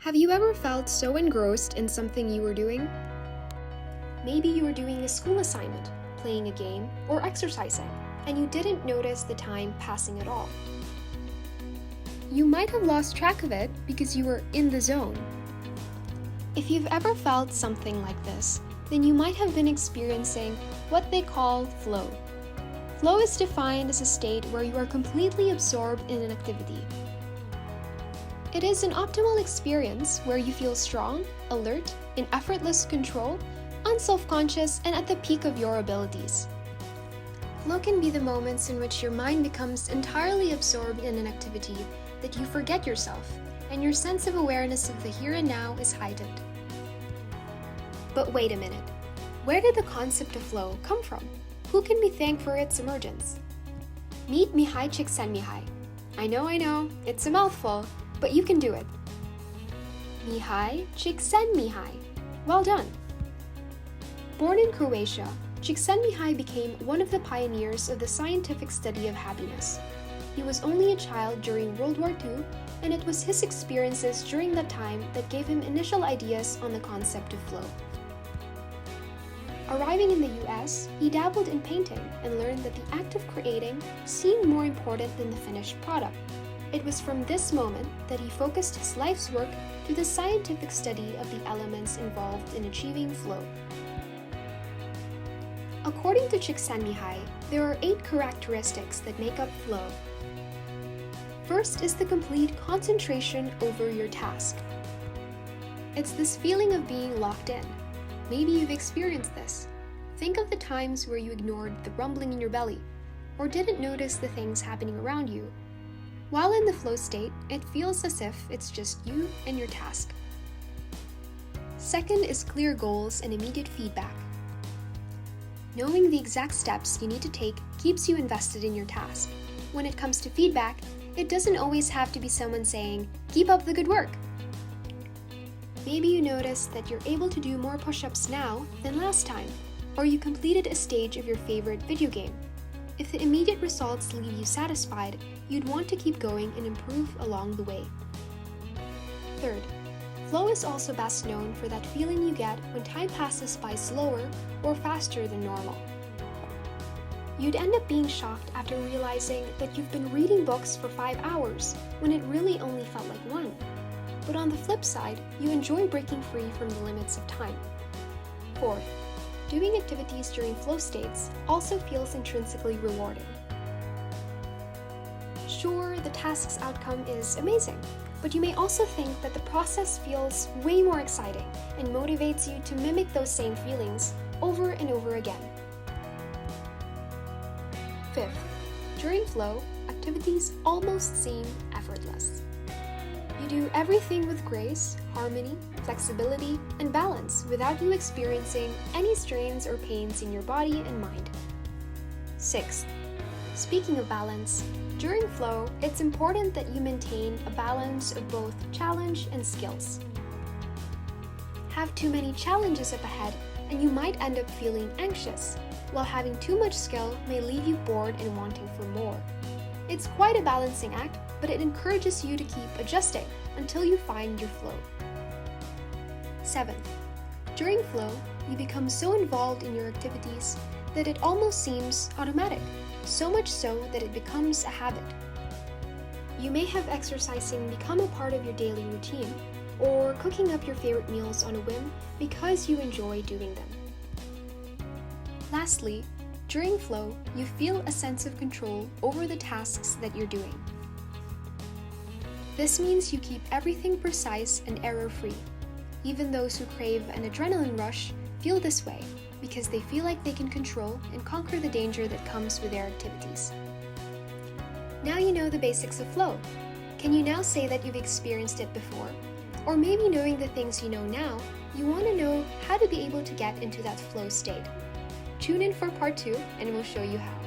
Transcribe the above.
Have you ever felt so engrossed in something you were doing? Maybe you were doing a school assignment, playing a game, or exercising, and you didn't notice the time passing at all. You might have lost track of it because you were in the zone. If you've ever felt something like this, then you might have been experiencing what they call flow. Flow is defined as a state where you are completely absorbed in an activity. It is an optimal experience where you feel strong, alert, in effortless control, unself-conscious, and at the peak of your abilities. Flow can be the moments in which your mind becomes entirely absorbed in an activity that you forget yourself, and your sense of awareness of the here and now is heightened. But wait a minute, where did the concept of flow come from? Who can be thanked for its emergence? Meet Mihai Csikszentmihalyi. I know, it's a mouthful, but you can do it. Mihai Csikszentmihalyi. Well done. Born in Croatia, Csikszentmihalyi became one of the pioneers of the scientific study of happiness. He was only a child during World War II, and it was his experiences during that time that gave him initial ideas on the concept of flow. Arriving in the US, he dabbled in painting and learned that the act of creating seemed more important than the finished product. It was from this moment that he focused his life's work to the scientific study of the elements involved in achieving flow. According to Csikszentmihalyi, there are 8 characteristics that make up flow. First is the complete concentration over your task. It's this feeling of being locked in. Maybe you've experienced this. Think of the times where you ignored the rumbling in your belly, or didn't notice the things happening around you. While in the flow state, it feels as if it's just you and your task. Second is clear goals and immediate feedback. Knowing the exact steps you need to take keeps you invested in your task. When it comes to feedback, it doesn't always have to be someone saying, "Keep up the good work." Maybe you notice that you're able to do more push-ups now than last time, or you completed a stage of your favorite video game. If the immediate results leave you satisfied, you'd want to keep going and improve along the way. Third, flow is also best known for that feeling you get when time passes by slower or faster than normal. You'd end up being shocked after realizing that you've been reading books for 5 hours when it really only felt like 1. But on the flip side, you enjoy breaking free from the limits of time. Fourth, doing activities during flow states also feels intrinsically rewarding. Sure, the task's outcome is amazing, but you may also think that the process feels way more exciting and motivates you to mimic those same feelings over and over again. Fifth, during flow, activities almost seem effortless. You do everything with grace, harmony, flexibility, and balance without you experiencing any strains or pains in your body and mind. Sixth, speaking of balance, during flow, it's important that you maintain a balance of both challenge and skills. Have too many challenges up ahead, and you might end up feeling anxious, while having too much skill may leave you bored and wanting for more. It's quite a balancing act, but it encourages you to keep adjusting until you find your flow. Seventh, during flow, you become so involved in your activities that it almost seems automatic, so much so that it becomes a habit. You may have exercising become a part of your daily routine, or cooking up your favorite meals on a whim because you enjoy doing them. Lastly, during flow, you feel a sense of control over the tasks that you're doing. This means you keep everything precise and error-free. Even those who crave an adrenaline rush feel this way because they feel like they can control and conquer the danger that comes with their activities. Now you know the basics of flow. Can you now say that you've experienced it before? Or maybe knowing the things you know now, you want to know how to be able to get into that flow state. Tune in for part 2 and we'll show you how.